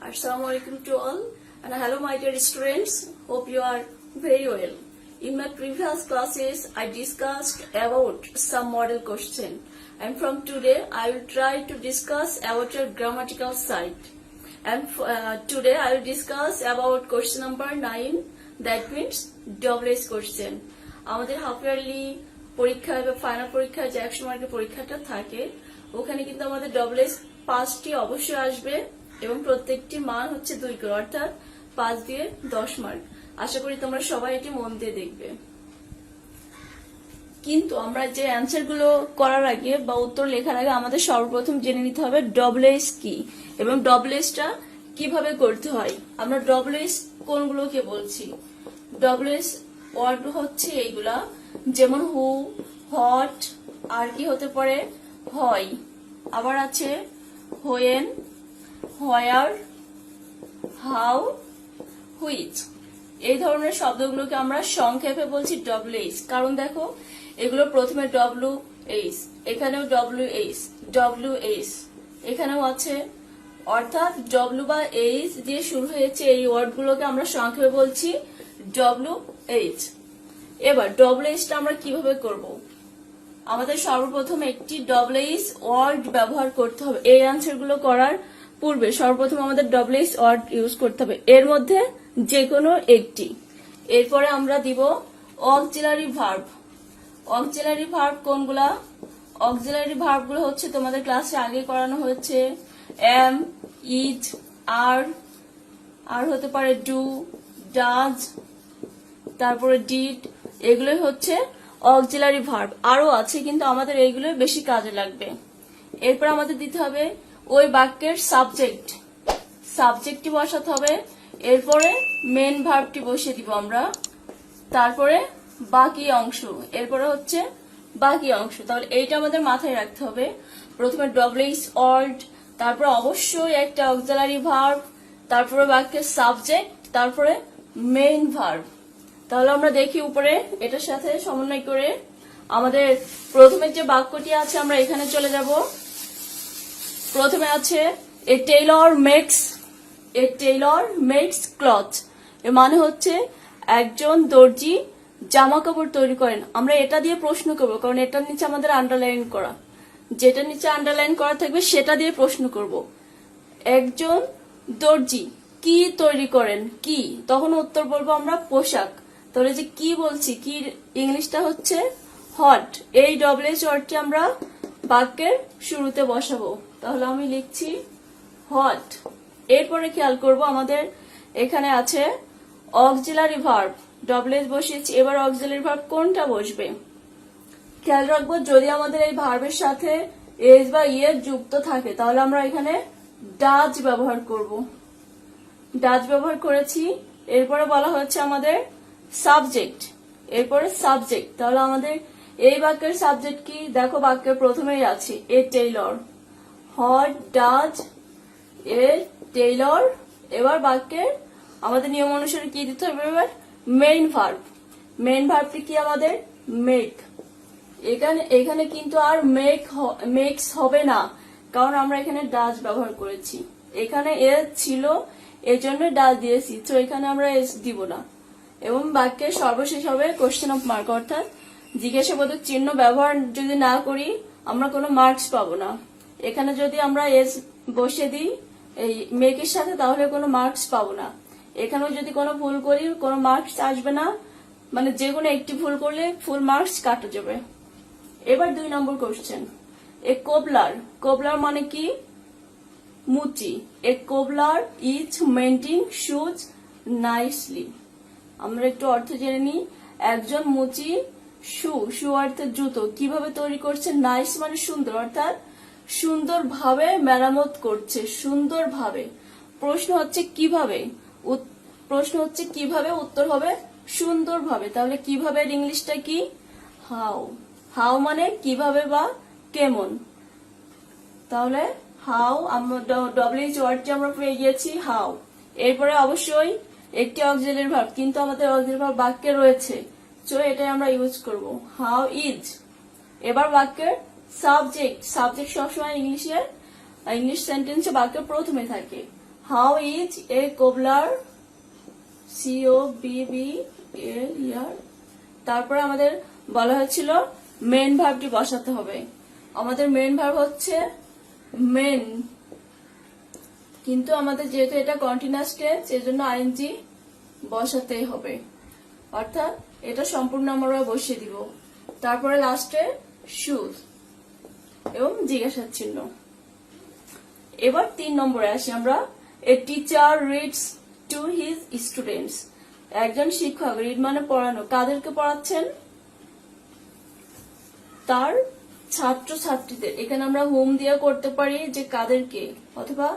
Assalamu alaikum to all, and hello my dear students. Hope you are very well. In my previous classes, I discussed about some model question, and from today I will try to discuss about your grammatical side. And today I will discuss about question number 9. That means double S question. আমাদের half yearly পরীক্ষা বা final পরীক্ষা যে 100 মার্কের পরীক্ষাটা থাকে ওখানে কিন্তু আমাদের ডবল এস 5টি অবশ্যই আসবে এবং প্রত্যেকটি মান হচ্ছে 2 করে, অর্থাৎ 5 দিয়ে 10 মার্ক। আশা করি তোমরা সবাই এটি মন দিয়ে দেখবে। কিন্তু আমরা যে অ্যান্সার গুলো করার আগে বা উত্তর লেখার আগে আমাদের সর্বপ্রথম জেনে নিতে হবে ডবল এস কি এবং ডবল এসটা কিভাবে করতে হয়। আমরা ডবল এস কোনগুলোকে বলছি? ডবল এস ওয়ার্ড হচ্ছে এইগুলা, যেমন হু, হট, আর কি হতে পারে হয়, আবার আছে হোয়েন, হোয়ার, হাউ, হুইচ। এই ধরনের শব্দগুলোকে আমরা সংক্ষেপে বলছি ডবল এইচ। কারণ দেখো এগুলো প্রথমে ডব্লিউ এইচ, এখানেও ডব্লিউ এইচ, ডব্লিউ এইচ, এখানেও আছে, অর্থাৎ ডব্লিউ বা এইচ দিয়ে শুরু হয়েছে এই ওয়ার্ডগুলোকে আমরা সংক্ষেপে বলছি ডব্লিউ এইচ। এবার ডবল এইচটা আমরা কিভাবে করব? আমাদের সর্বপ্রথম একটি ডবল এইচ ওয়ার্ড ব্যবহার করতে হবে। এই অ্যান্সার গুলো করার পূর্বে সর্বপ্রথম আমাদের ডবল এইচ ওয়ার্ড ইউজ করতে হবে, এর মধ্যে যে কোনো একটি। এরপরে আমরা দিব অক্সিলারি ভার্ব। অক্সিলারি ভার্ব কোনগুলা? অক্সিলারি ভার্ব গুলো হচ্ছে তোমাদের ক্লাসে আগে করানো হয়েছে এম, ইজ, আর হতে পারে ডু, ডাজ, তারপরে ডিড, এগুলোই হচ্ছে অক্সিলারি ভার্ব। আরো আছে কিন্তু আমাদের এইগুলো বেশি কাজে লাগবে। এরপর আমাদের দিতে হবে ওই বাক্যের সাবজেক্ট, সাবজেক্টটি বসাতে হবে, এরপরে মেন ভার্বটি বসিয়ে দিব আমরা, তারপরে বাকি অংশ, এরপরে হচ্ছে বাকি অংশ। তাহলে এইটা আমাদের মাথায় রাখতে হবে। প্রথমে ডবল এইচ ওয়ার্ড, তারপরে অবশ্যই একটা অক্সিলারি ভার্ব, তারপরে বাক্যের সাবজেক্ট, তারপরে মেইন ভার্ব। তাহলে আমরা দেখি উপরে এটার সাথে সমন্বয় করে আমাদের প্রথমে যে বাক্যটি আছে আমরা এখানে চলে যাব। প্রথমে আছে এ টেইলর মেক্স ক্লথ। এর মানে হচ্ছে একজন দর্জি জামা কাপড় তৈরি করেন। আমরা এটা দিয়ে প্রশ্ন করব, কারণ এটার নিচে আমাদের আন্ডারলাইন করা, যেটা নিচে আন্ডারলাইন করা থাকবে সেটা দিয়ে প্রশ্ন করব। একজন দর্জি কি তৈরি করেন, কি, তখন উত্তর বলবো আমরা পোশাক। তাহলে যে কি বলছি, কি ইংলিশটা হচ্ছে হট। এই ডবল এইচ ওয়ার্ডটি আমরা বাক্যের শুরুতে বসাবো। তাহলে আমি লিখছি হট। এরপরে খেয়াল করব আমাদের এখানে আছে অক্সিলারি ভার্ব, ডবল এইচ বসিয়েছি। এবার অক্সিলারি ভার্ব কোনটা বসবে খেয়াল রাখবো। যদি আমাদের এই ভার্বের সাথে এস বা ইয়ে যুক্ত থাকে তাহলে আমরা এখানে ডাজ ব্যবহার করব। ডাজ ব্যবহার করেছি। এরপরে বলা হচ্ছে আমাদের সাবজেক্ট, এরপরে সাবজেক্ট। তাহলে আমাদের এই বাক্যের সাবজেক্ট কি? দেখো বাক্যের প্রথমেই আছে a tailor, what does a tailor. এবার বাক্যের আমাদের নিয়ম অনুসারে কি দিতে হবে? এবার মেইন ভার্ব। মেইন ভার্বটি কি আমাদের? মেক। এখানে কিন্তু আর মেক্স হবে না, কারণ আমরা এখানে ডাজ ব্যবহার করেছি। এখানে এস ছিল এই জন্য ডাজ দিয়েছি, তো এখানে আমরা এস দিব না। এবং বাক্যের সর্বশেষ হবে কোশ্চেন অফ মার্ক, অর্থাৎ জিজ্ঞাসাবোধক চিহ্ন ব্যবহার যদি না করি আমরা কোনো মার্কস পাবো না। এখানে যদি আমরা এস বসিয়ে দিই এই মেকের সাথে তাহলে কোনো মার্কস পাবো না। এখানেও যদি কোনো ভুল করি কোনো মার্কস আসবে না, মানে যে কোনো একটি ভুল করলে ফুল মার্কস কাটা যাবে। এবার 2 নম্বর কোশ্চেন, এ কোবলার মানে কি? মুচি। এ কোবলার ইজ মেন্টিং শুজ নাইসলি। আমরা একটু অর্থ জেনে নিই। একজন মুচি শু অর্থাৎ জুতো কিভাবে তৈরি করছে? নাইস মানে সুন্দর, অর্থাৎ সুন্দরভাবে মেরামত করছে, সুন্দরভাবে। প্রশ্ন হচ্ছে কিভাবে, উত্তর হবে সুন্দরভাবে। তাহলে কিভাবে ইংলিশটা কি? হাউ। হাউ মানে কিভাবে বা কেমন। তাহলে হাউ, ডবল এইচ ওয়ার্ডটি আমরা পেয়ে গিয়েছি হাউ। এরপরে অবশ্যই একটি অক্সিলারি ভার্ব, কিন্তু আমাদের অক্সিলারি ভার্ব বাক্যে রয়েছে, তো এটাই আমরা ইউজ করব, হাউ ইজ। এবার বাক্যের সাবজেক্ট সবসময় ইংলিশ সেন্টেন্সে বাক্যের প্রথমে থাকে। How is a cobbler, COBBLER। তারপরে আমাদের বলা হয়েছিল মেন ভার্বটি বসাতে হবে। আমাদের মেন ভার্ব হচ্ছে মেন, কিন্তু আমাদের যেহেতু এটা কন্টিনিউয়াস টেন্স এজন্য আইএনজি বসাতেই হবে, অর্থাৎ এটা সম্পূর্ণ আমরা বসিয়ে দিব। তারপরে লাস্টে শুজ এবং জিজ্ঞাসার চিহ্ন। এবার 3 নম্বরে আসি আমরা। A teacher reads to his students. একজন শিক্ষক, রিড মানে পড়ানো, কাদেরকে পড়াচ্ছেন? তার ছাত্র ছাত্রীদের। এখানে আমরা হোম দিয়ে করতে পারি যে কাদেরকে, অথবা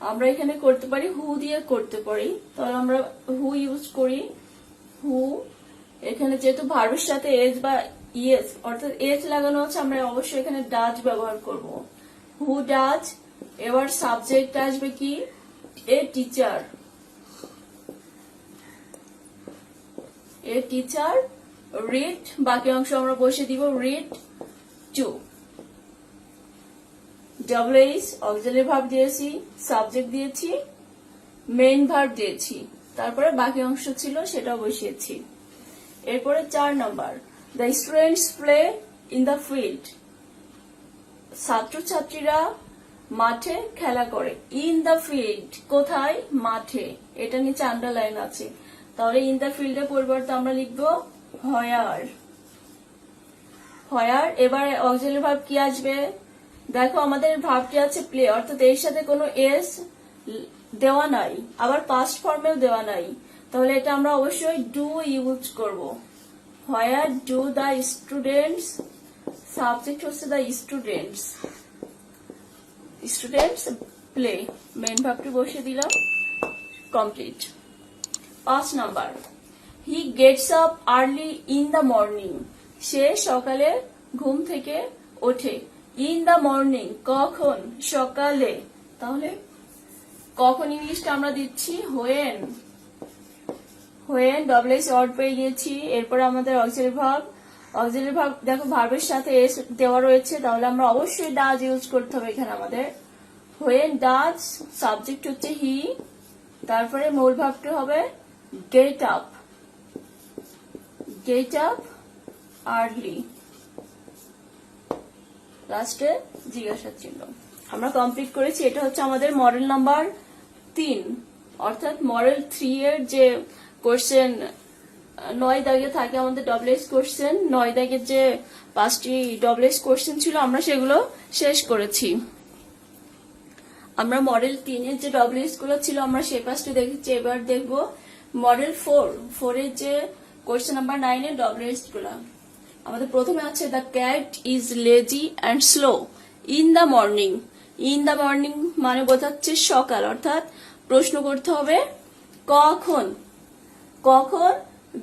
আমরা এখানে করতে পারি হু দিয়ে করতে পারি। তাহলে আমরা হু ইউজ করি, হু। এখানে যেহেতু ভার্বের সাথে এজ বা ইয়েস অর্থাৎ এজ লাগানো আছে, আমরা অবশ্যই এখানে ডাজ ব্যবহার করব। Who does. এবার সাবজেক্ট আসবে কি? A teacher. A teacher read, বাকি অংশ আমরা বসে দিব read to. WH auxiliary verb দিয়েছি, সাবজেক্ট দিয়েছি, মেইন ভার্ব দিয়েছি, তারপরে বাকি অংশ ছিল সেটাও বসিয়েছি। এরপরে 4 নম্বর, the students play in the field. ছাত্রছাত্রীরা মাঠে খেলা করে। ইন দ্য ফিল্ড, কোথায়? মাঠে। এটা নিচে আন্ডারলাইন আছে, তাহলে ইন দ্য ফিল্ডের পরিবর্তে আমরা লিখবো হোয়ার। হোয়ার। এবার অক্সিলারি ভার্ব কি আসবে? দেখো আমাদের ভার্বটি আছে প্লে, অর্থাৎ এর সাথে কোনো এস দেওয়া নাই, আবার পাস্ট ফর্মেও দেওয়া নাই, তাহলে এটা আমরা অবশ্যই ডু ইউজ করব। Where do the students, subject হচ্ছে the students, students play, main ভার্বটি বসিয়ে দিলাম, কমপ্লিট। 5 নাম্বার, he gets up early in the morning. সে সকালে ঘুম থেকে ওঠে। ইন দ্য মর্নিং, কখন? সকালে। তাহলে কখন ইংলিশটা আমরা দিচ্ছি হোয়েন। হোয়েন, ডব্লিউএইচ অড পেয়ে গিয়েছি। এরপর আমাদের অক্সিলারি ভার্ব। অক্সিলারি ভার্ব দেখো ভার্বের সাথে এস দেওয়া রয়েছে, তাহলে আমরা অবশ্যই ডাজ ইউজ করতে হবে এখানে আমাদের। হোয়েন ডাজ, সাবজেক্ট হচ্ছে হি, তারপরে মূল ভার্বটি হবে get up. Get up early, লাস্টে জিজ্ঞাসা চিহ্ন। আমরা কমপ্লিট করেছি। এটা হচ্ছে আমাদের মডেল নাম্বার 3, অর্থাৎ মডেল 3 এর যে কোশ্চেন 9 দাগে থাকে আমাদের ডব্লিউএস কোশ্চেন, 9 দাগের যে 5টি ডব্লিউএস কোশ্চেন ছিল আমরা সেগুলো শেষ করেছি। আমরা মডেল 3 এর যে ডব্লিউএস গুলো ছিল আমরা সেই 5টি দেখেছি। এবার দেখব মডেল 4 এর যে কোশ্চেন নাম্বার 9 এর ডব্লিউএস গুলো। আমাদের প্রথমে আছে the cat is lazy and slow in the morning. In the morning মানে বোঝাচ্ছে সকাল, অর্থাৎ প্রশ্ন করতে হবে কখন। কখন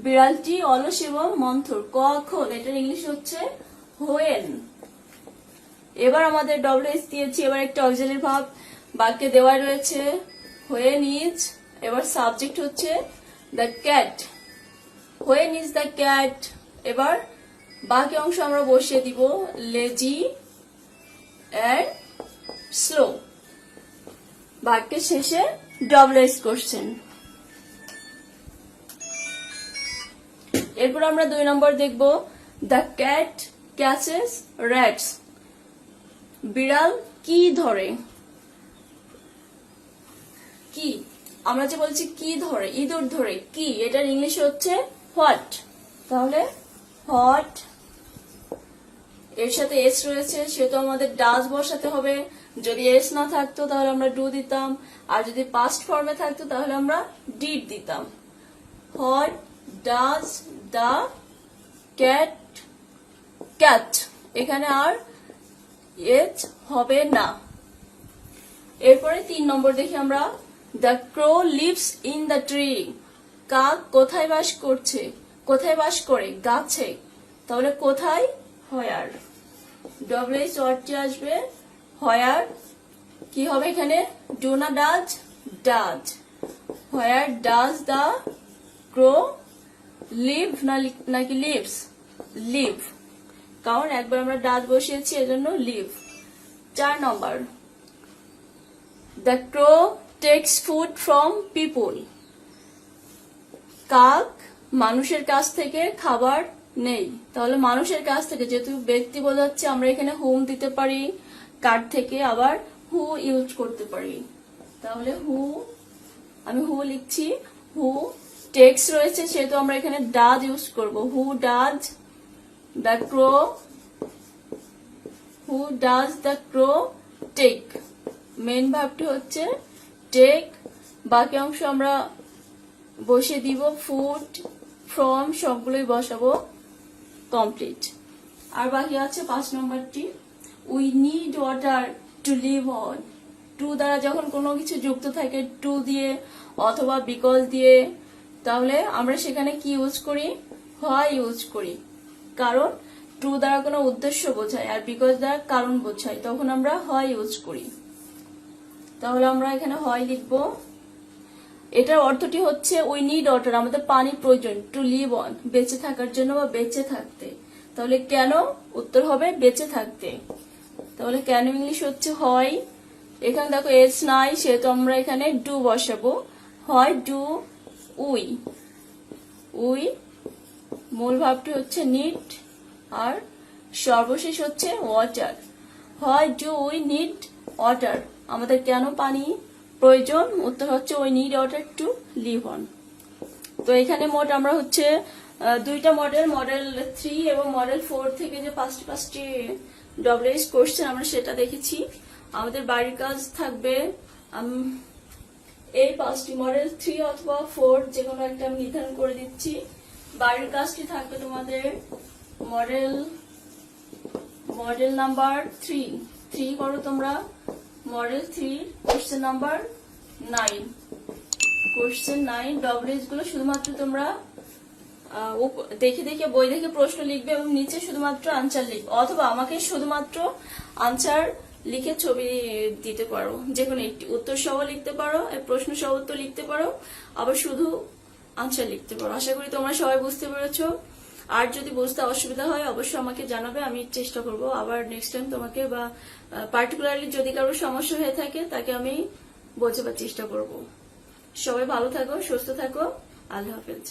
বিড়ালটি অলস এবং মন্থর। কখন, এটার ইংলিশ হচ্ছে হোয়েন। এবার আমাদের ডব্লিউএস দিয়েছি। এবার একটা অক্সিলারি ভার্ব বাক্যে দেওয়া রয়েছে হোয়েন ইজ। এবার সাবজেক্ট হচ্ছে the cat. When is the cat. এবার বাকি অংশ আমরা বসিয়ে দিব লেজি এন্ড স্লো। বাক্যের শেষে ডব্লিউএস কোশ্চেন। এরপর আমরা 2 নম্বর দেখব দ্য ক্যাট ক্যাচেস র্যাটস। বিড়াল কি ধরে? কি, আমরা যে বলছি কি ধরে, ইঁদুর ধরে, কি, এটার ইংলিশ হচ্ছে হোয়াট। তাহলে হোয়াট, এর সাথে এস রয়েছে সেহেতু আমাদের ডাজ বসাতে হবে। যদি এস না থাকতো তাহলে আমরা ডু দিতাম, আর যদি পাস্ট ফর্মে থাকতো তাহলে আমরা ডিড দিতাম। What does the cat catch, এখানে আর এস হবে না। এরপরে 3 নম্বর দেখি আমরা the crow lives in the tree. কাক কোথায় বাস করছে? কোথায় বাস করে? গাছে। তাহলে কোথায়? হোয়ার। ডব্লিউএইচ ওয়ার্ডটি আসবে হোয়ার। কি হবে এখানে? ডু না does? Does. Where does the crow live নাকি লিভস? লিভ, কারণ একবার আমরা ডাজ বসিয়েছি এজন্য লিভ। 4 নম্বর the crow takes food from people. কাক মানুষের কাছ থেকে খাবার নেই। তাহলে মানুষের কাছ থেকে, যেহেতু ব্যক্তি বোঝাচ্ছে, আমরা এখানে হুম দিতে পারি, কার থেকে আবার হু ইউজ করতে পারি। তাহলে হু, আমি হু লিখছি, হু টেক্স রয়েছে সেহেতু আমরা এখানে ডাজ ইউজ করব। Who does the crow, who does the crow take. Main ভার্বটি হচ্ছে টেক, বাকি অংশ আমরা বসিয়ে দিব। ফুড, ফ্রম সবগুলোই বসাবো। কমপ্লিট। আর বাকি আছে 5 নম্বরটি, we need water to live on. Two দ্বারা যখন কোনো কিছু যুক্ত থাকে টু দিয়ে অথবা বিকজ দিয়ে, তাহলে আমরা সেখানে কি ইউজ করি? হয় ইউজ করি, কারণ টু দ্বারা কোনো উদ্দেশ্য বোঝায় আর বিকজ দ্বারা কারণ বোঝায়, তখন আমরা হয় ইউজ করি। তাহলে আমরা এখানে হয় লিখবো। এটার অর্থটি হচ্ছে উই নিড ওয়াটার, আমাদের পানির প্রয়োজন, টু লিভ অন, বেঁচে থাকার জন্য বা বেঁচে থাকতে। তাহলে কেন? উত্তর হবে বেঁচে থাকতে। তাহলে কেন ইংলিশ হচ্ছে হয়। এখানে দেখো এস নাই সেহেতু আমরা এখানে ডু বসাবো। হয় ডু উই, উই মূল ভাবটি হচ্ছে নিড, আর সর্বশেষ হচ্ছে ওয়াটার। হয় ডু উই নিড ওয়াটার, আমাদের কেন পানি প্রয়োজন? উত্তর হচ্ছে we need water to live on. তো এখানে মোট আমরা হচ্ছে দুইটা মডেল, মডেল 3 এবং মডেল 4 থেকে যে পাঁচটি ডব্লিউএইচ কোশ্চেন আমরা সেটা দেখেছি। আমাদের বাড়ির কাজ থাকবে এই 5টি, মডেল 3 অথবা 4 যে কোনো একটা আমি নির্ধারণ করে দিচ্ছি। বাড়ির কাজটি থাকবে তোমাদের মডেল নাম্বার 3 করো তোমরা। Model 3 question number 9, question 9 WH গুলো শুধুমাত্র তোমরা দেখে দেখে বই দেখে প্রশ্ন লিখবে এবং নিচে শুধুমাত্র আনসার লিখবে, অথবা আমাকে শুধুমাত্র আনসার লিখে ছবি দিতে পারো। যে কোনো একটি উত্তর সহ লিখতে পারো, প্রশ্ন সহ উত্তর লিখতে পারো, আবার শুধু আনসার লিখতে পারো। আশা করি তোমরা সবাই বুঝতে পেরেছো। আর যদি বুঝতে অসুবিধা হয় অবশ্যই আমাকে জানাবে, আমি চেষ্টা করব আবার নেক্সট টাইম তোমাকে, বা পার্টিকুলারলি যদি কারোর সমস্যা হয়ে থাকে তাকে আমি বোঝাবার চেষ্টা করব। সবাই ভালো থাকো, সুস্থ থাকো, আল্লাহ হাফেজ।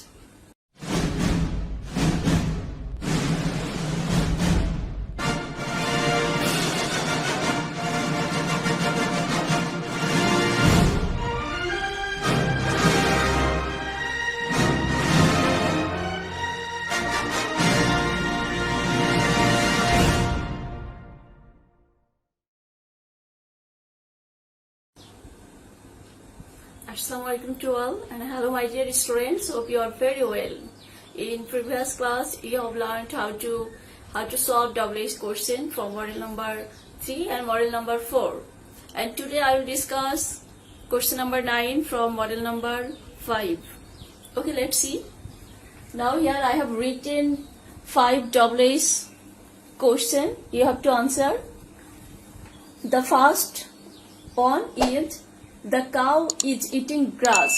Assalamualaikum to all, and hello my dear students, hope you are very well. In previous class you have learned how to solve WH question from model number 3 and model number 4, and today I will discuss question number 9 from model number 5. Okay, let's see. Now here I have written 5 WH question. You have to answer. The first one is the cow is eating grass,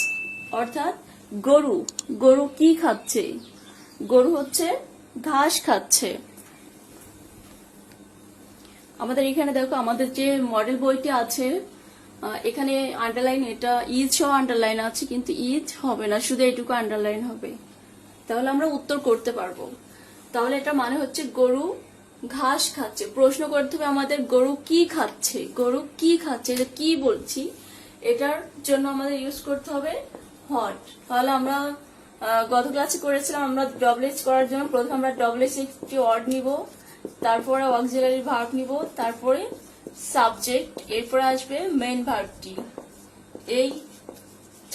অর্থাৎ গরু কি খাচ্ছে? গরু হচ্ছে ঘাস খাচ্ছে। আমাদের এখানে দেখো, আমাদের যে মডেল বইটি আছে এখানে আন্ডারলাইন, এটা ইজ সহ আন্ডারলাইন আছে, কিন্তু ইজ হবে না, শুধু এটুকু আন্ডারলাইন হবে। তাহলে আমরা উত্তর করতে পারবো। তাহলে এটা মানে হচ্ছে গরু ঘাস খাচ্ছে। প্রশ্ন করতে হবে আমাদের গরু কি খাচ্ছে, গরু কি খাচ্ছে, এটা কি বলছি, এটার জন্য আমাদের ইউজ করতে হবে হট। তাহলে আমরা গত ক্লাসে করেছিলাম, আমরা ডব্লিউএইচ করার জন্য প্রথমে আমরা ডব্লিউএইচ একটি ওয়ার্ড নিব, তারপরে অক্সিলারি ভার্ব নিব, তারপরে সাবজেক্ট, এরপরে আসবে মেইন ভার্বটি। এই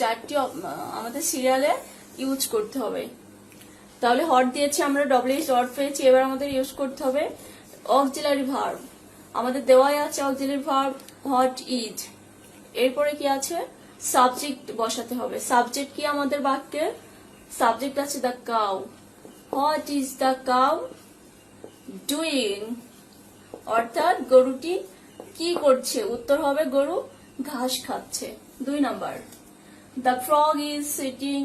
4টি আমাদের সিরিয়ালে ইউজ করতে হবে। তাহলে হট দিয়েছি আমরা, ডব্লিউএইচ ওয়ার্ড পেয়েছি, এবার আমাদের ইউজ করতে হবে অক্সিলারি ভার্ব। আমাদের দেওয়াই আছে অক্সিলারি ভার্ব হট ইজ। এরপরে কি আছে? সাবজেক্ট বসাতে হবে। সাবজেক্ট কি আমাদের বাক্যে? সাবজেক্ট আছে the cow. What is the cow doing, অর্থাৎ গরুটি কি করছে? উত্তর হবে গরু ঘাস খাচ্ছে। 2 number, the frog is sitting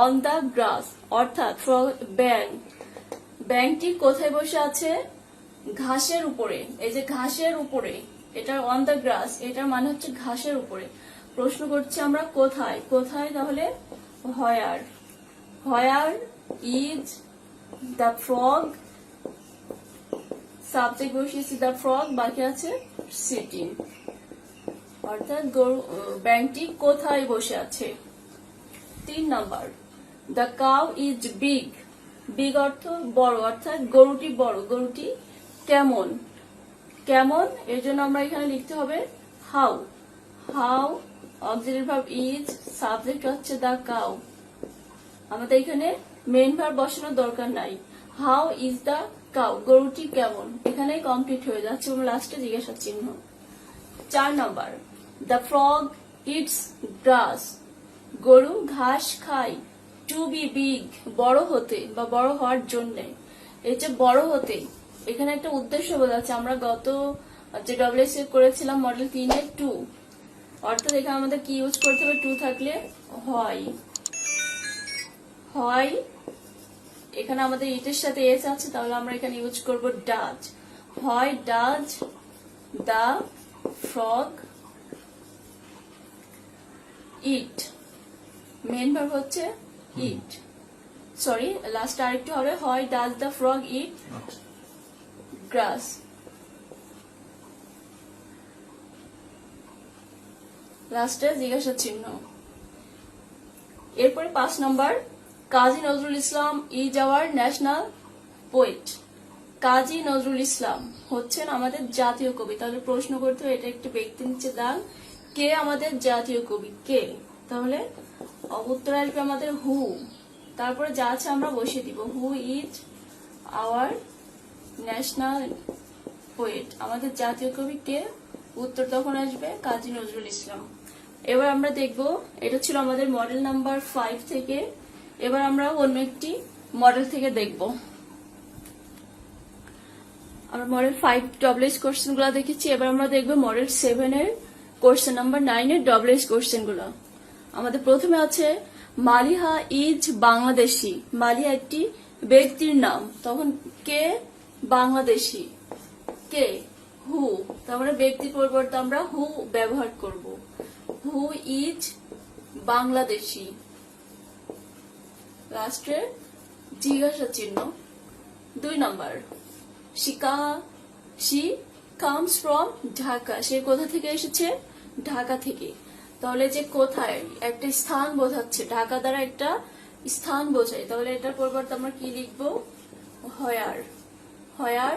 on the grass, অর্থাৎ ব্যাংটি কোথায় বসে আছে? ঘাসের উপরে। এই যে ঘাসের উপরে, এটা অন দ্য গ্রাস, এটার মানে হচ্ছে ঘাসের উপরে। প্রশ্ন করছি আমরা কোথায়, কোথায় তাহলে where. Where is the frog, subject বসিয়েছি দ্য ফ্রগ, বাকি আছে সিটিং, অর্থাৎ ব্যাংকটি কোথায় বসে আছে। 3 number, the cow is big, big অর্থ বড়, অর্থাৎ গরুটি বড়। গরুটি কেমন, কেমন এর জন্য আমরা এখানে লিখতে হবে how. How auxiliary verb is, subject হচ্ছে দ্য কাউ। আমাদের এখানে মেইন ভার্ব বসানোর দরকার নাই। হাউ ইজ দ্য কাউ, গরুটি কেমন, এখানে কমপ্লিট হয়ে যাচ্ছে এবং লাস্টে জিজ্ঞাসা চিহ্ন। 4 নাম্বার, দ্য ফ্রগ ইটস গ্রাস, গরু ঘাস খায়। টু বি বিগ, বড় হতে বা বড় হওয়ার জন্য। এই যে বড় হতে, এখানে একটা উদ্দেশ্য বোঝাচ্ছে। আমরা গত যে ডব্লিউএসসি করেছিলাম মডেল 3 এর 2, অর্থাৎ এখানে আমাদের কি ইউজ করতে হবে, টু থাকলে হয়। হয় এখানে আমাদের ইটের সাথে এস আছে, তাহলে আমরা এখানে ইউজ করব ডাজ। হয় does the frog eat, main verb হচ্ছে ইট, সরি লাস্ট আরেকটু হবে, হয় does the frog eat grass. লাস্টে জিজ্ঞাসা চিহ্ন। এরপরে 5 number, Kazi Nazrul Islam is our national poet. Kazi Nazrul Islam হচ্ছেন আমাদের জাতীয় কবি। তাহলে প্রশ্ন করতে হবে, এটা একটি ব্যক্তি নিচে দাগ, কে আমাদের জাতীয় কবি, কে। তাহলে উত্তর আসবে আমাদের হু, তারপরে যা আছে আমরা বসিয়ে দিব। Who is our national poet, আমাদের জাতীয় কবি কে, উত্তর তখন আসবে কাজী নজরুল ইসলাম। এবার আমরা দেখব, এটা ছিল আমাদের মডেল নাম্বার 5 থেকে। এবার আমরা অন্য একটি মডেল থেকে দেখব। আমরা মডেল 5 ডব্লিউএস কোশ্চেন গুলো দেখেছি, এবার আমরা দেখব মডেল 7 এর কোশ্চেন নাম্বার 9 এর ডব্লিউএস কোশ্চেন গুলো। আমাদের প্রথমে আছে মালিহা ইজ বাংলাদেশি। মালিহা একটি ব্যক্তির নাম, তখন কে বাংলাদেশি, কে হু, তারপরে ব্যক্তির পরিবর্তে আমরা হু ব্যবহার করব। হু ইজ বাংলাদেশি, লাস্টে জিজ্ঞাসা চিহ্ন। 2 number, she comes from Dhaka, সে কোথা থেকে এসেছে, ঢাকা থেকে। তাহলে যে কোথায় একটা স্থান বোঝাচ্ছে, ঢাকা দ্বারা একটা স্থান বোঝায়, তাহলে এটার পরিবর্তে আমরা কি লিখবো, হোয়ার। হোয়ার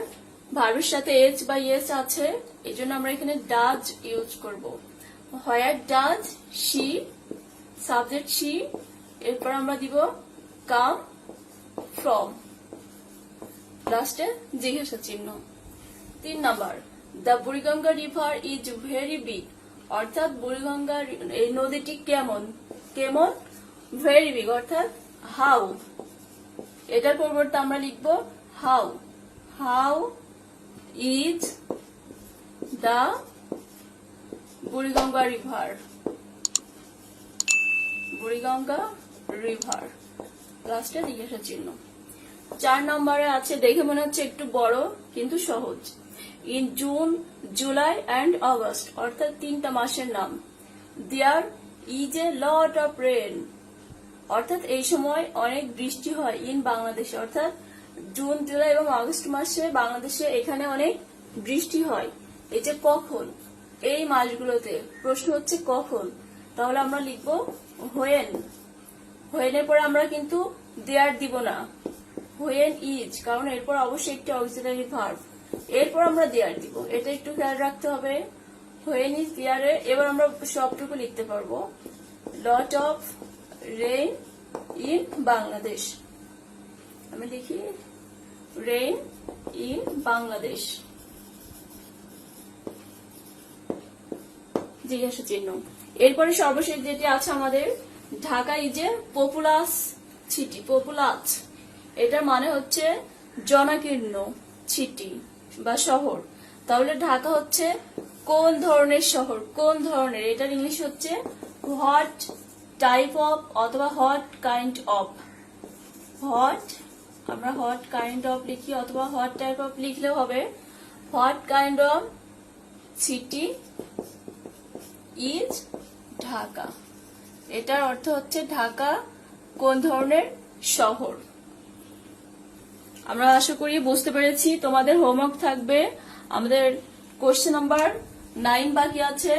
ভার্বের সাথে এচ বা ইয়েস আছে, এই জন্য আমরা এখানে ডাজ ইউজ করব। Where does she, subject she, এরপর আমরা দিব কাম ফ্রম, লাস্টে জিজ্ঞাসা চিহ্ন। 3 number, the Buriganga river is very big, অর্থাৎ বুড়িগঙ্গা এই নদীটি কেমন, কেমন ভেরি বিগ, অর্থাৎ হাউ। এটার পরিবর্তে আমরা লিখব how. How is the Buriganga river, Buriganga river, লাস্টে জিজ্ঞাসা চিহ্ন। 4 নম্বরে আছে, দেখে মনে হচ্ছে একটু বড় কিন্তু সহজ। In June, July and August, অর্থাৎ 3টা মাসের নাম। There is a lot of rain, অর্থাৎ এই সময় অনেক বৃষ্টি হয়। ইন বাংলাদেশে, অর্থাৎ জুন, জুলাই এবং আগস্ট মাসে বাংলাদেশে এখানে অনেক বৃষ্টি হয়। এই যে কখন, এই মাসগুলোতে, প্রশ্ন হচ্ছে কখন, তাহলে আমরা লিখব হোয়েন। হোয়েনের পরে আমরা কিন্তু দেয়ার দিব না, হোয়েন ইজ, কারণ এরপর অবশ্যই একটি অক্সিলারি ভার্ব, এরপর আমরা দেয়ার দিব, এটা একটু খেয়াল রাখতে হবে। হোয়েন ইজ দেয়ারে, এবার আমরা সবটুকু লিখতে পারবো। Lot of rain in Bangladesh, আমি লিখি রেইন ইন বাংলাদেশ, জিজ্ঞাসা চিহ্ন। এরপরে সর্বশেষ যেটি আছে আমাদের, Dhaka is a populous city. Populous এটার মানে হচ্ছে জনাকীর্ণ সিটি বা শহর। তাহলে ঢাকা হচ্ছে কোন ধরনের শহর, কোন ধরনের, এটার ইংলিশ হচ্ছে হোয়াট টাইপ অফ অথবা হোয়াট কাইন্ড অফ। হোয়াট, আমরা হোয়াট কাইন্ড অফ লিখি অথবা হোয়াট টাইপ অফ লিখলেও হবে। What kind of city is Dhaka. এটার অর্থ হচ্ছে ঢাকা কোন ধরনের শহর। আমরা আশা করি বুঝতে পেরেছি। তোমাদের হোমওয়ার্ক থাকবে, আমাদের কোশ্চেন নাম্বার 9 বাকি আছে।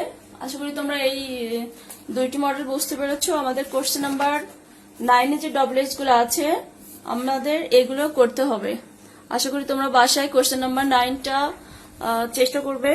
আশা করি তোমরা এই দুইটি মডেল বুঝতে পেরেছো। আমাদের কোশ্চেন নাম্বার 9 যে ডবলএস গুলো আছে আমাদের এগুলো করতে হবে। আশা করি তোমরা বাসায় কোশ্চেন নাম্বার 9টা চেষ্টা করবে।